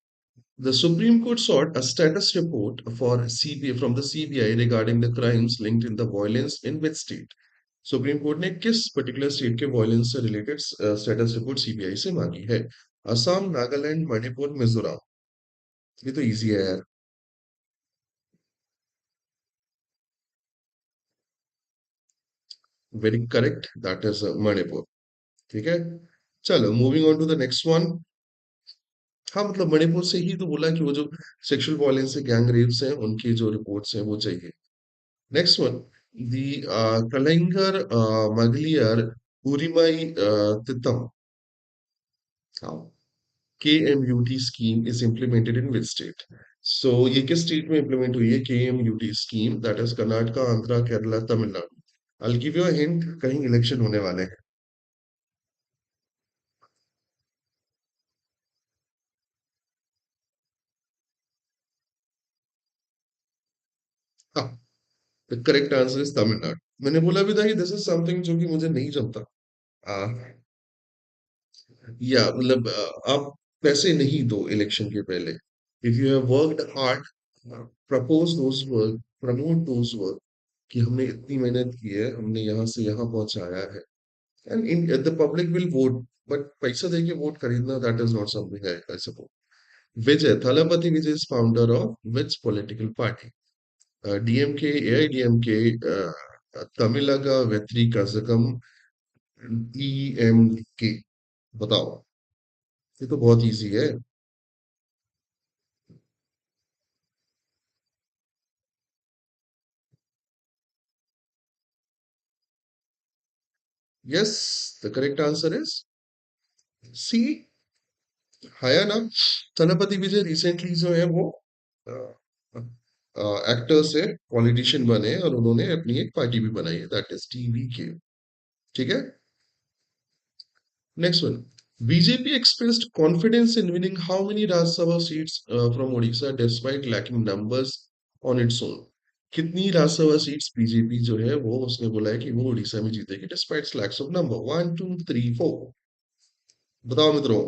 The Supreme Court sought a status report for CBI from the CBI regarding the crimes linked in the violence in which state? Supreme court ने किस particular state के violence से related status report CBI से मांगी है? असम, नागालैंड, मणिपुर, मिजोरम। ये तो easy है यार। Very correct, that is Manipur. ठीक है, चलो moving on to the next one. हाँ मतलब मणिपुर से ही तो बोला कि वो जो सेक्सुअल वायलेंस है, गैंग रेप्स हैं, उनकी जो रिपोर्ट्स हैं वो चाहिए। Next one. The Kalaignar Magalir Urimai Thittam KMUT scheme is implemented in which state? So ये किस स्टेट में इम्प्लीमेंट हुई है KMUT scheme? That is Karnataka, Andhra, Kerala, Tamil Nadu. I'll give you a hint, कहीं इलेक्शन होने वाले हैं। हाँ, the correct answer is Tamil Nadu. मैंने बोला भी था कि दिस इज समथिंग जो कि मुझे नहीं जमता। आ, या मतलब आप पैसे नहीं दो इलेक्शन के पहले। If you have worked hard, propose those work, promote those work, कि हमने इतनी मेहनत की है, हमने यहाँ से यहाँ पहुंचाया है, and the public will vote, but पैसा देके वोट खरीदना, that is not something I support. Vijay Thalapathy Vijay is founder of which political party? DMK, AIDMK, Tamilaga, Vetri Kazakam, EMK। बताओ। ये तो बहुत इजी है। Yes, the correct answer is C, हया ना। थलपति विजय रिसेंटली जो है वो एक्टर से पॉलिटिशियन बने और उन्होंने अपनी एक पार्टी भी बनाई है, दैट इज TVK। ठीक है, next one. BJP expressed confidence in winning how many Rajya Sabha seats from Odisha despite lacking numbers on its own? कितनी राज्यसभा सीट्स बीजेपी जो है वो उसने बोला है कि वो उड़ीसा में जीतेगी डिस्पाइट लैक्स ऑफ नंबर 1 2 3 4। बताओ मित्रों।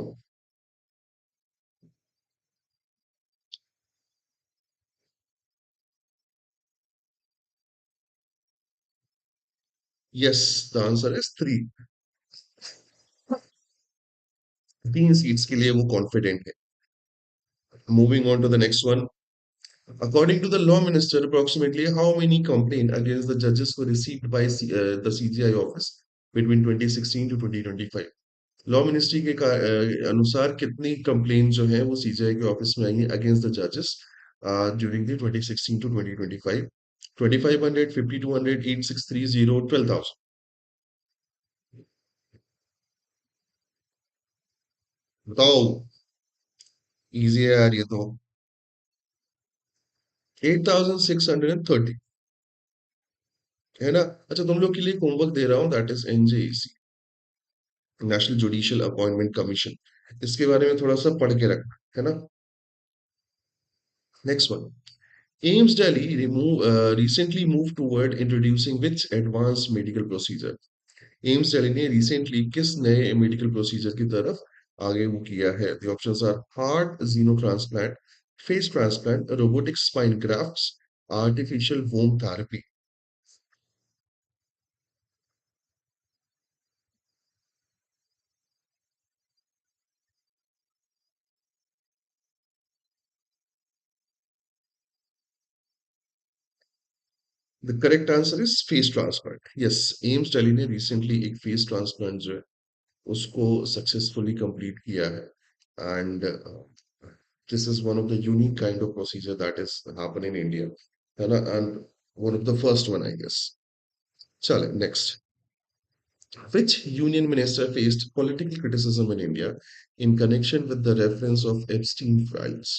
Yes, the answer is 3। 3 seats के लिए वो कॉन्फिडेंट है। Moving on to the next one. According to the law minister, approximately how many complaints against the judges were received by the CGI office between 2016 to 2025? Law ministry के अनुसार कितनी complain जो है वो सीजीआई के office में आई है against the जजेस ड्यूरिंग द 2016 टू 2025? 2500, 5200, 8630, 12,000। बताओ। इजी है यार ये तो। 8630 है ना। अच्छा तुम लोग के लिए होमवर्क दे रहा हूँ, that is NJAC, national judicial appointment commission. इसके बारे में थोड़ा सा पढ़ के रखना है ना। Next one. AIIMS Delhi recently moved toward introducing which advanced medical procedure? AIIMS Delhi ने रिसेंटली किस नए मेडिकल प्रोसीजर की तरफ आगे वो किया है? The options are heart xenotransplant, face transplant, robotic spine grafts, artificial womb therapy. The correct answer is face transplant. Yes, AIIMS Delhi ने रिसेंटली एक फेस ट्रांसप्लांट जो है उसको सक्सेसफुली कंप्लीट किया है। And this is one of the unique kind of procedure that is happen in India, है ना? And one of the first one, I guess. चले next. Which union minister faced political criticism in India in connection with the reference of Epstein files?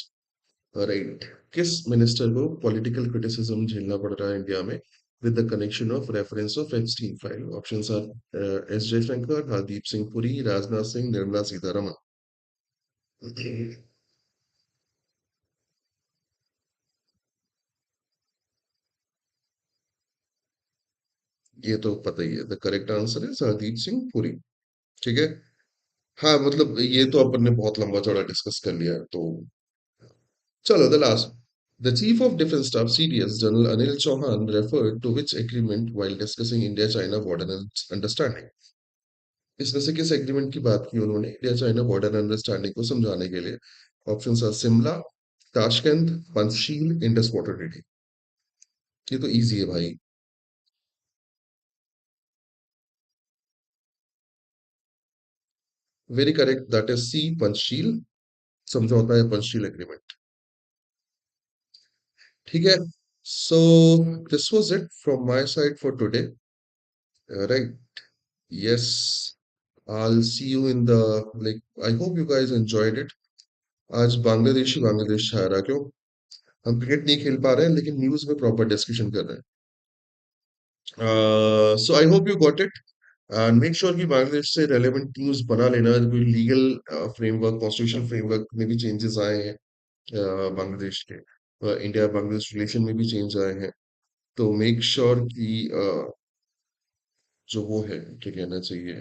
Right. किस minister को political criticism झेलना पड़ रहा है India में with the connection of reference of Epstein file? Options R S Jaishankar, Hardeep Singh Puri, Rajnath Singh, Nirmala Sitharaman. ये तो पता ही है, द करेक्ट आंसर है हरदीप सिंह पुरी। ठीक है। हाँ मतलब ये तो अपन ने बहुत लंबा चौड़ा डिस्कस कर लिया है, तो चलो the last. The Chief of Defence Staff (CDS) General Anil Chauhan referred to which agreement while discussing India-China border understanding? इसमें से किस एग्रीमेंट की बात की उन्होंने इंडिया चाइना बॉर्डर अंडरस्टैंडिंग को समझाने के लिए? Option are Shimla, Tashkent, Panchsheel, Indus water treaty. ये तो इजी है भाई। Very correct, that is C, Panchsheel समझौता या पंचशील एग्रीमेंट। ठीक है। So this was it from my side for today, right? Yes, I'll see you in the, like, I hope you guys enjoyed it. आज बांग्लादेश ही बांग्लादेश छा रहा, क्यों? हम क्रिकेट नहीं खेल पा रहे हैं लेकिन न्यूज में प्रॉपर डिस्कशन कर रहे हैं। So I hope you got it and make sure कि बांग्लादेश से रेलेवेंट न्यूज बना लेना। कोई लीगल फ्रेमवर्क, कॉन्स्टिट्यूशनल फ्रेमवर्क में भी चेंजेस आए हैं बांग्लादेश के, इंडिया बांग्लादेश रिलेशन में भी चेंज आए हैं। तो मेक श्योर कि जो वो है, क्या कहना चाहिए,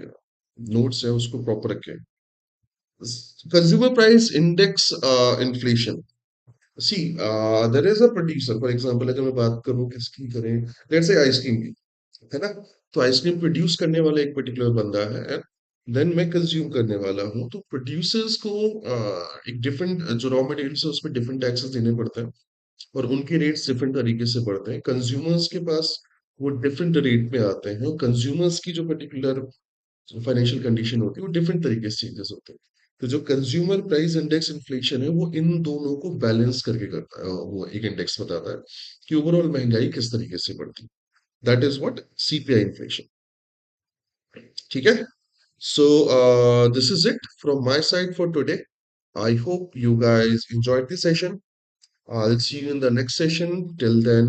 नोट्स है उसको प्रॉपर रखें। Consumer price index inflation, see there is a producer, for example अगर मैं बात करूं किसकी करें, लेट्स से आइसक्रीम की, है ना? तो आइसक्रीम प्रोड्यूस करने वाला एक पर्टिकुलर बंदा है, देन मैं कंज्यूम करने वाला हूँ, तो प्रोड्यूसर्स को एक डिफरेंट जो रॉ मटेरियल्स है उसमें डिफरेंट टैक्सेस देने पड़ते हैं और उनके रेट्स डिफरेंट तरीके से बढ़ते हैं। कंज्यूमर्स के पास वो डिफरेंट रेट में आते हैं और कंज्यूमर्स की जो पर्टिकुलर फाइनेंशियल कंडीशन होती है वो डिफरेंट तरीके से चेंजेस होते हैं। तो जो कंज्यूमर प्राइस इंडेक्स इन्फ्लेशन है वो इन दोनों को बैलेंस करके करता है, वो एक इंडेक्स बताता है कि ओवरऑल महंगाई किस तरीके से बढ़ती है। That is what CPI inflation. ठीक है। So this is it from my side for today. I hope you guys enjoyed the session. I'll see you in the next session. Till then,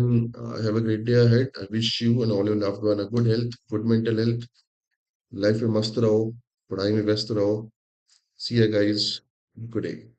have a great day ahead. I wish you and all your loved one a good health, good mental health. Life में मस्त रहो, पढ़ाई में व्यस्त रहो। See you guys. Good day.